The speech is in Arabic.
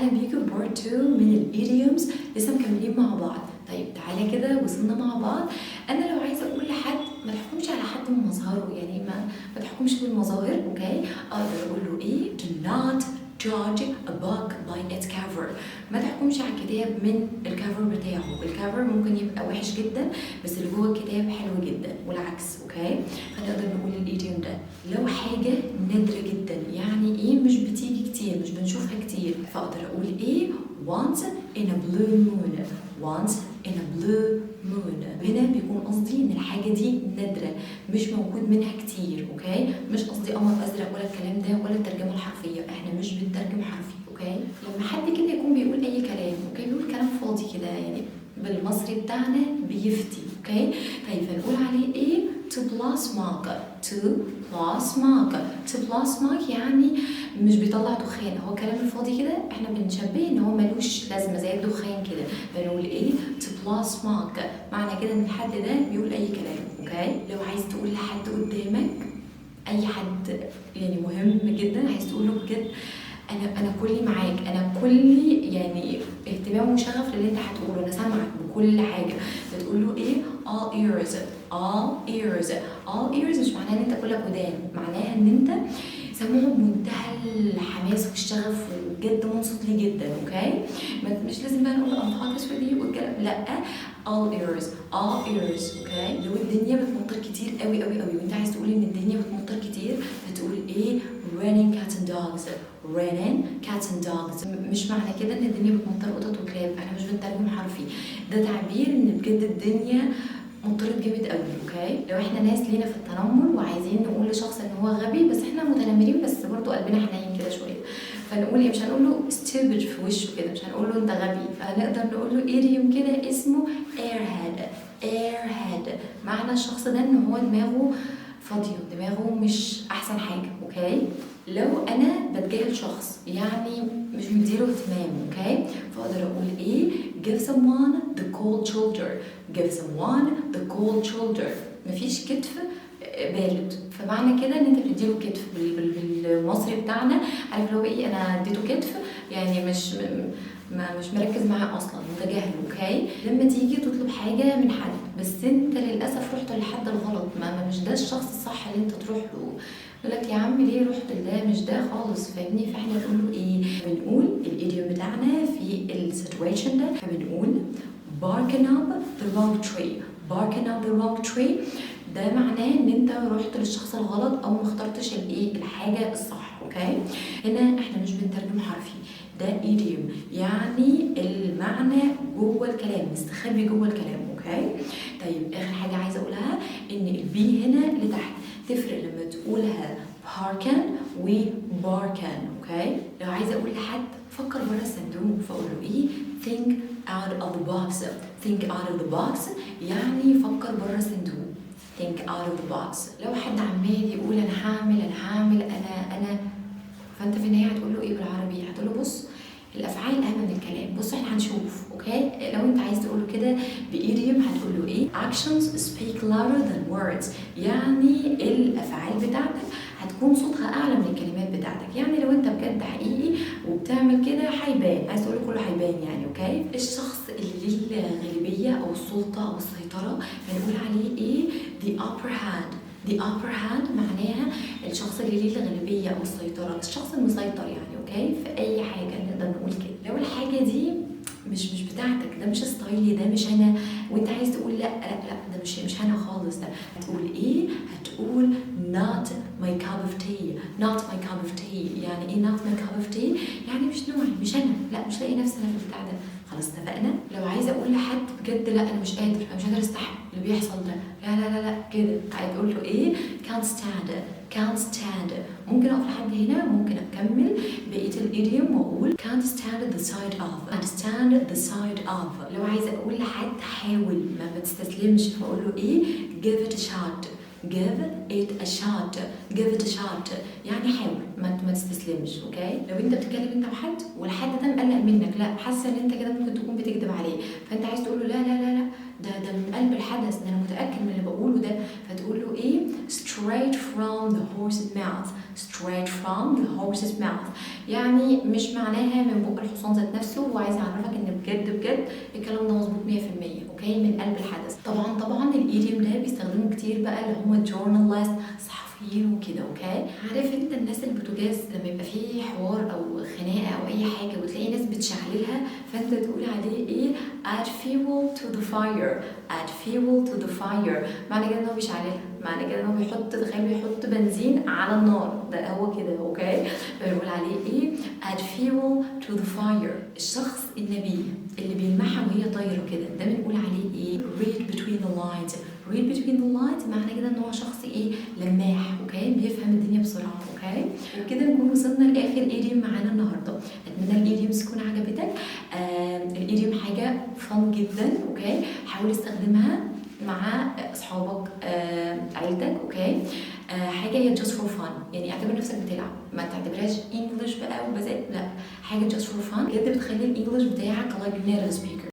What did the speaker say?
اهلا بيكم بارت 2 من الايديومز، لسه مكملين مع بعض. طيب تعالى كده، وصلنا مع بعض. انا لو عايزه اقول لحد ما تحكمش على حد من مظهره، يعني ما تحكمش بالمظاهر، اوكي؟ اقدر اقول له ايه؟ do not judge a book by its cover. ما تحكمش على الكتاب من الكفر بتاعه. الكفر ممكن يبقى وحش جدا بس اللي جوه الكتاب حلو جدا، والعكس، اوكي؟ فنقدر نقول الايديوم ده لو حاجه نادره جدا، يعني ايه مش بتيجي كتير، مش بنشوفها كتير، فاقدر اقول ايه؟ once in a blue moon. once in a blue moon. هنا بيكون قصدي ان الحاجه دي نادره، مش موجود منها كتير، اوكي؟ مش قصدي قمر ازرق ولا الكلام ده ولا الترجمه الحرفيه، احنا مش بنترجم حرفي، اوكي؟ لما حد كده يكون بيقول اي كلام، اوكي، بيقول كلام فاضي كده، يعني بالمصري بتاعنا بيفتي، اوكي؟ طيب فنقول عليه ايه؟ to plus mark. to plus mark. to plus mark يعني مش بيطلع دخان، هو كلام الفاضي كده احنا بنشبه ان هو ملوش لازمه زي الدخان كده، فنقول ايه؟ to plus mark. معنى كده ان الحد ده بيقول اي كلام، اوكي؟ لو عايز تقول لحد قدامك اي حد يعني مهم جدا، عايز تقول له بجد انا كلي معاك، انا كلي يعني اهتمام وشغف للي انت هتقوله، انا سامعك بكل حاجه، فتقول له ايه؟ all ears. all ears. all ears مش معناها ان انت كلك ودان، معناها ان انت سامعه بمنتهى الحماس والشغف وبجد منصت ليه جدا، اوكي؟ مش لازم بقى نقول انفاكس دي والكلام، لا، all ears. all ears، اوكي؟ لو الدنيا بتمطر كتير قوي قوي قوي وانت عايز تقول ان الدنيا بتمطر كتير، فتقول ايه؟ raining cats and dogs. raining cats and dogs. مش معنى كده ان الدنيا بتمطر قطط وكلاب، احنا مش بنترجم حرفي، ده تعبير ان بجد الدنيا مطرت جامد قوي، اوكي؟ لو احنا ناس لينا في التنمر وعايزين نقول لشخص ان هو غبي، بس احنا متنمرين بس برضو قلبنا حنين كده شويه، فنقول ايه؟ مش هنقول له stupid في وشه كده، مش هنقول له انت غبي، فنقدر نقول له ايديوم كده اسمه airhead. airhead معنى الشخص ده ان هو دماغه فاضيه، دماغه مش احسن حاجه، اوكي؟ لو انا بتجاهل شخص يعني مش مديله اهتمام، اوكي؟ فاقدر اقول ايه؟ give someone the cold shoulder. give someone the cold shoulder. مفيش كتف بارد، فمعنى كده ان انت بتديله كتف بالمصري بتاعنا، عارف اللي هو ايه؟ انا اديته كتف يعني مش مركز معاه اصلا، متجاهله، اوكي؟ لما تيجي تطلب حاجه من حد بس انت للاسف رحت للحد الغلط، مش ده الشخص الصح اللي انت تروح له، يقول لك يا عم ليه رحت لده؟ مش ده خالص، فاهمني؟ فاحنا نقول له ايه؟ بنقول الايديوم بتاعنا في السيتويشن ده، فبنقول barking up the wrong tree. barking up the wrong tree ده معناه ان انت رحت للشخص الغلط او ما اخترتش الايه؟ الحاجه الصح، اوكي؟ هنا احنا مش بنترجم حرفي، ده ايديوم يعني المعنى جوه الكلام، مستخبي جوه الكلام، اوكي؟ طيب اخر حاجه عايزه اقولها ان البي هنا لتحت تفرق لما تقولها باركن وباركن، اوكي؟ لو عايزه اقول لحد فكر بره الصندوق، فاقول له ايه؟ think out of the box. think out of the box يعني فكر بره الصندوق. think out of the box. لو حد عمال يقول انا هعمل انا فانت في النهايه هتقول له ايه بالعربي؟ هتقول له بص، الافعال اهم من الكلام، بص احنا هنشوف، اوكي؟ لو انت عايز تقول له كده بايديوم هتقول له ايه؟ actions speak louder than words. يعني الافعال بتاعتك هتكون صوتها اعلى من الكلمات بتاعتك، يعني لو انت بجد حقيقي وبتعمل كده هيبان، عايز تقول له كله هيبان يعني، اوكي؟ الشخص اللي ليه الغالبيه او السلطه او السيطره هنقول عليه ايه؟ the upper hand. the upper hand معناها الشخص اللي ليه الغالبيه او السيطره، الشخص المسيطر يعني، اوكي؟ في اي حاجه نقدر نقول كده. لو الحاجه دي مش بتاعتك، ده مش ستايلي، ده مش انا، وانت عايز تقول لا ده مش انا خالص، ده هتقول ايه؟ هتقول not my cup of tea. not my cup of tea يعني ايه not my cup of tea؟ يعني مش نوعي، مش انا، لا مش لاقي نفسي انا في البتاع ده. خلاص اتفقنا؟ لو عايزه اقول لحد بجد لا انا مش قادر استحمل اللي بيحصل ده، لا كده، عايز اقول له ايه؟ can't stand. can't stand. ممكن اقف لحد هنا، ممكن اكمل بقيه الايديوم واقول can't stand the sight of. can't stand the sight of. لو عايزه اقول لحد حاول ما تستسلمش، فاقول له ايه؟ give it a shot. give it a shot. give it a shot يعني حاول ما تستسلمش، اوكي؟ لو انت بتتكلم انت وحد والحد ده مقلق منك، لا حاسه ان انت كده ممكن تكون بتكذب عليه، فانت عايز تقول له لا ده من قلب الحدث، ده انا متاكد من اللي بقوله ده. فتقول له ايه؟ straight from the horse's mouth. straight from the horse's mouth يعني مش معناها من بق الحصان ذات نفسه، هو عايز يعرفك ان بجد بجد الكلام ده مظبوط 100%. اوكي، من قلب الحدث. طبعا الايديوم ده بيستخدموه كتير بقى اللي هم الجورنالست، صحفيين وكده. اوكي، عارف انت الناس البوتاجاز لما يبقى فيه حوار او خناقه او اي حاجه وتلاقي ناس بتشعللها، فانت تقول عليه ايه؟ add fuel to the fire. add fuel to the fire معنى كده ان هو بيشعللها، معنى كده ان هو بيحط، تخيل بيحط بنزين على النار، ده هو كده. اوكي، فبنقول عليه ايه؟ add fuel to the fire. الشخص النبيه اللي بيلمعها وهي طايره كده، ده بنقول عليه ايه؟ read between the lines. read between the lines معنى كده ان هو شخص ايه؟ لماح. اوكي، بيفهم الدنيا بسرعه. اوكي، وكده نكون وصلنا لاخر ايديوم معانا النهارده. اتمنى الايديومز تكون عجبتك. الايديوم حاجه فن جدا. اوكي، حاول استخدمها مع اصحابك، عيلتك. اوكي، حاجه هي just for fun، يعني اعتبر نفسك بتلعب، ما تعتبرهاش انجلش بقى وبذات، لا، حاجه just for fun بجد بتخلي الانجلش بتاعك like native speaker.